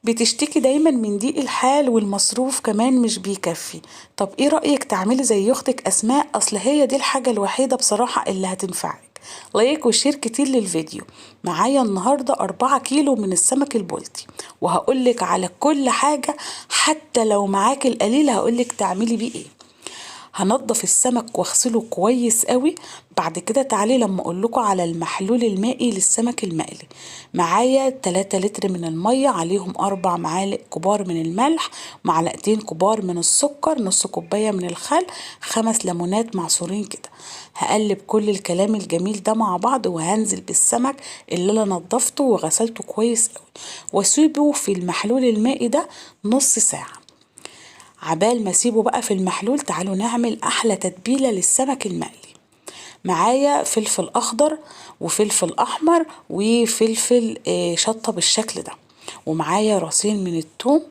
بتشتكي دايما من ضيق الحال والمصروف كمان مش بيكفي. طب ايه رأيك تعملي زي اختك اسماء؟ اصل هي دي الحاجة الوحيدة بصراحة اللي هتنفعك. لايك وشير كتير للفيديو. معايا النهاردة 4 كيلو من السمك البلطي، وهقولك على كل حاجة، حتى لو معاك القليل هقولك تعملي بيه ايه. هنضف السمك واغسله كويس قوي. بعد كده تعالي لما اقولكوا على المحلول المائي للسمك المقلي. معايا 3 لتر من المية، عليهم 4 معالق كبار من الملح، معلقتين كبار من السكر، نص كوباية من الخل، 5 ليمونات معصورين كده. هقلب كل الكلام الجميل ده مع بعض، وهنزل بالسمك اللي انا نضفته وغسلته كويس قوي، واسيبه في المحلول المائي ده نص ساعة. عبال ما اسيبه بقى في المحلول، تعالوا نعمل احلى تتبيلة للسمك المقلي. معايا فلفل اخضر وفلفل احمر وفلفل شطة بالشكل ده، ومعايا راسين من الثوم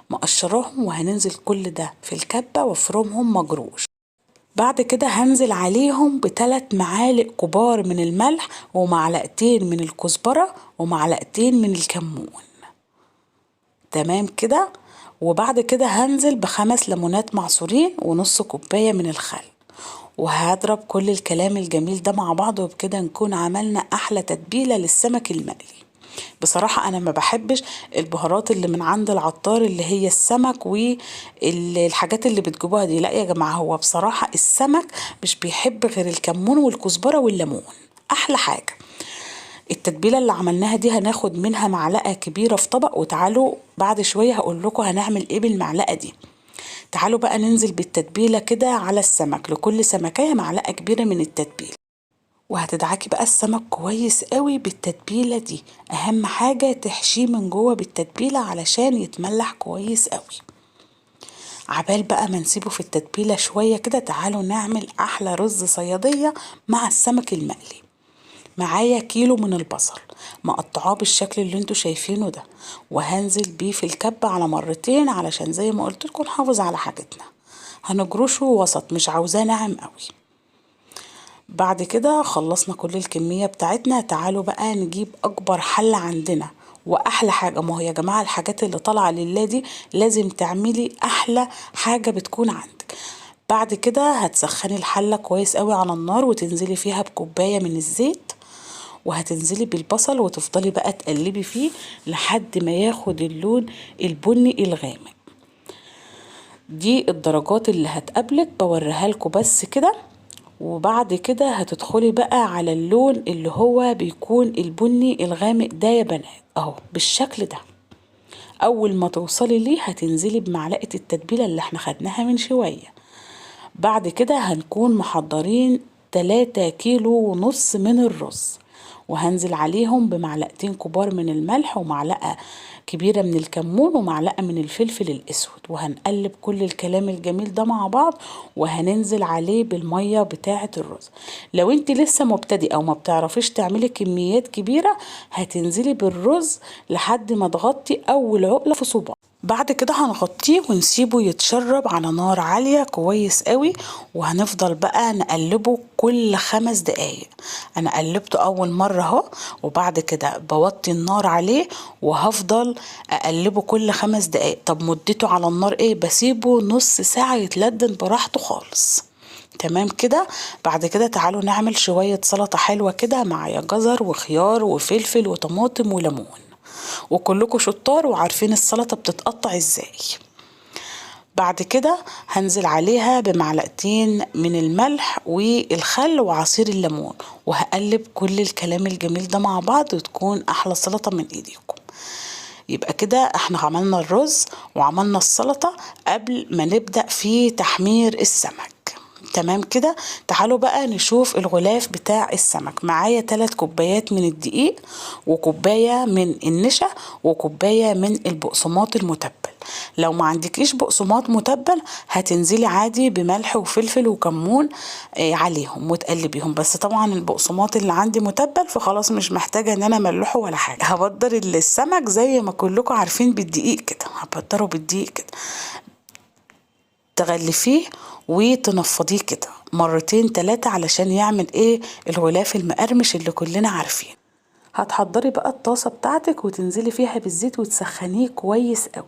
مقشراهم، وهننزل كل ده في الكبة وافرمهم مجروش. بعد كده هنزل عليهم ب3 معالق كبار من الملح، ومعلقتين من الكزبرة، ومعلقتين من الكمون. تمام كده. وبعد كده هنزل ب5 ليمونات معصورين ونص كوباية من الخل، وهضرب كل الكلام الجميل ده مع بعض، وبكده نكون عملنا احلى تتبيلة للسمك المقلي. بصراحة انا ما بحبش البهارات اللي من عند العطار اللي هي السمك والحاجات اللي بتجيبوها دي، لا يا جماعة، هو بصراحة السمك مش بيحب غير الكمون والكزبرة والليمون، احلى حاجة. التتبيلة اللي عملناها دي هناخد منها معلقة كبيرة في طبق، وتعالوا بعد شوية هقول لكم هنعمل ايه بالمعلقة دي. تعالوا بقى ننزل بالتتبيلة كده على السمك، لكل سمكية معلقة كبيرة من التتبيلة، وهتدعكي بقى السمك كويس قوي بالتتبيلة دي. اهم حاجة تحشيه من جوه بالتتبيلة علشان يتملح كويس قوي. عبال بقى ما نسيبه في التتبيلة شوية كده، تعالوا نعمل احلى رز صيادية مع السمك المقلي. معايا كيلو من البصل مقطعاه بالشكل اللي انتوا شايفينه ده، وهنزل بيه في الكبة على مرتين علشان زي ما قلت لكم نحافظ على حاجتنا. هنجرشه وسط، مش عاوزاه ناعم قوي. بعد كده خلصنا كل الكمية بتاعتنا. تعالوا بقى نجيب اكبر حلة عندنا، واحلى حاجة، ما هو يا جماعة الحاجات اللي طالعة لله دي لازم تعملي احلى حاجة بتكون عندك. بعد كده هتسخني الحلة كويس قوي على النار، وتنزلي فيها بكوباية من الزيت، وهتنزلي بالبصل وتفضلي بقى تقلبي فيه لحد ما ياخد اللون البني الغامق. دي الدرجات اللي هتقابلك بوريها لكم بس كده. وبعد كده هتدخلي بقى على اللون اللي هو بيكون البني الغامق ده يا بنات، اهو بالشكل ده. اول ما توصلي ليه هتنزلي بمعلقة التتبيلة اللي احنا خدناها من شوية. بعد كده هنكون محضرين 3 كيلو ونص من الرز، وهنزل عليهم بمعلقتين كبار من الملح، ومعلقة كبيرة من الكمون، ومعلقة من الفلفل الأسود، وهنقلب كل الكلام الجميل ده مع بعض، وهننزل عليه بالمية بتاعة الرز. لو انت لسه مبتدئة او ما بتعرفيش تعملي كميات كبيرة، هتنزلي بالرز لحد ما تغطي اول عقلة في صباع. بعد كده هنغطيه ونسيبه يتشرب على نار عالية كويس قوي، وهنفضل بقى نقلبه كل 5 دقايق. انا قلبته اول مرة اهو، وبعد كده بوطي النار عليه وهفضل اقلبه كل 5 دقايق. طب مدته على النار ايه؟ بسيبه نص ساعة يتلدن براحته خالص. تمام كده. بعد كده تعالوا نعمل شوية سلطة حلوة كده، معايا جزر وخيار وفلفل وطماطم وليمون، وكلكم شطار وعارفين السلطة بتتقطع ازاي. بعد كده هنزل عليها بمعلقتين من الملح والخل وعصير الليمون، وهقلب كل الكلام الجميل ده مع بعض، وتكون احلى سلطة من ايديكم. يبقى كده احنا عملنا الرز وعملنا السلطة قبل ما نبدأ في تحمير السمك. تمام كده. تعالوا بقى نشوف الغلاف بتاع السمك. معايا 3 كوبايات من الدقيق، وكوباية من النشا، وكوباية من البقسماط المتبل. لو ما عندكيش بقسماط متبل هتنزلي عادي بملح وفلفل وكمون عليهم وتقلبيهم، بس طبعا البقسماط اللي عندي متبل فخلاص مش محتاجة ان انا املحه ولا حاجة. هبدر السمك زي ما كلكم عارفين بالدقيق كده، هبدره بالدقيق كده، تغلفيه وتنفضيه كده مرتين 3 علشان يعمل ايه الغلاف المقرمش اللي كلنا عارفين. هتحضري بقى الطاسة بتاعتك وتنزلي فيها بالزيت وتسخنيه كويس قوي.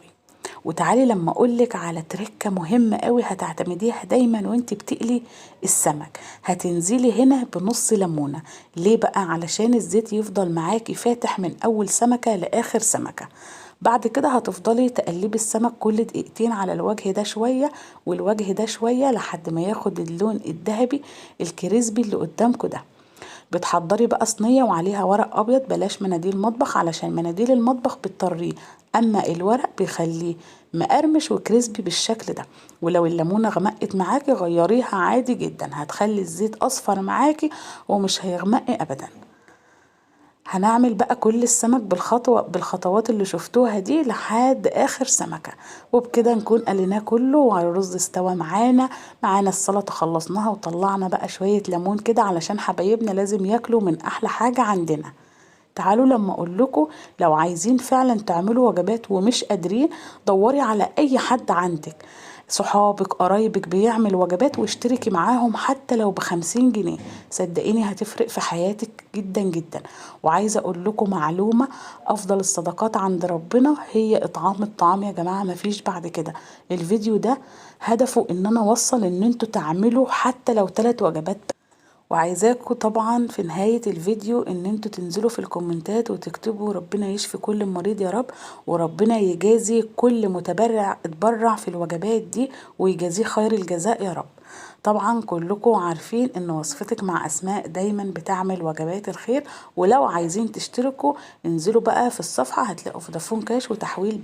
وتعالي لما اقولك على تركة مهمة قوي هتعتمديها دايما وانت بتقلي السمك. هتنزلي هنا بنص ليمونة. ليه بقى؟ علشان الزيت يفضل معاكي فاتح من اول سمكة لاخر سمكة. بعد كده هتفضلي تقلبي السمك كل دقيقتين على الوجه ده شوية والوجه ده شوية لحد ما ياخد اللون الذهبي الكريسبي اللي قدامكوا ده. بتحضري بقى صينية وعليها ورق ابيض، بلاش مناديل مطبخ علشان مناديل المطبخ بتطريه، اما الورق بيخليه مقرمش وكريسبي بالشكل ده. ولو الليمونة غمقت معاكي غيريها عادي جدا، هتخلي الزيت اصفر معاكي ومش هيغمق ابدا. هنعمل بقى كل السمك بالخطوات اللي شفتوها دي لحد اخر سمكة. وبكده نكون قليناه كله والرز استوى معانا السلطة خلصناها وطلعنا بقى شوية ليمون كده علشان حبايبنا لازم ياكلوا من احلى حاجة عندنا. تعالوا لما اقولكوا لو عايزين فعلا تعملوا وجبات ومش قادرين، دوري على اي حد عندك صحابك قرايبك بيعمل وجبات واشتركي معاهم حتى لو ب50 جنيه. صدقيني هتفرق في حياتك جدا جدا. وعايزة اقول لكم معلومة، افضل الصدقات عند ربنا هي اطعام الطعام يا جماعة، مفيش بعد كده. الفيديو ده هدفه ان انا اوصل ان انتوا تعملوا حتى لو 3 وجبات. وعايزاكم طبعا في نهاية الفيديو ان انتوا تنزلوا في الكومنتات وتكتبوا ربنا يشفي كل مريض يا رب، وربنا يجازي كل متبرع اتبرع في الوجبات دي ويجازيه خير الجزاء يا رب. طبعا كلكم عارفين ان وصفتك مع اسماء دايما بتعمل وجبات الخير. ولو عايزين تشتركوا انزلوا بقى في الصفحة هتلاقوا فودافون كاش وتحويل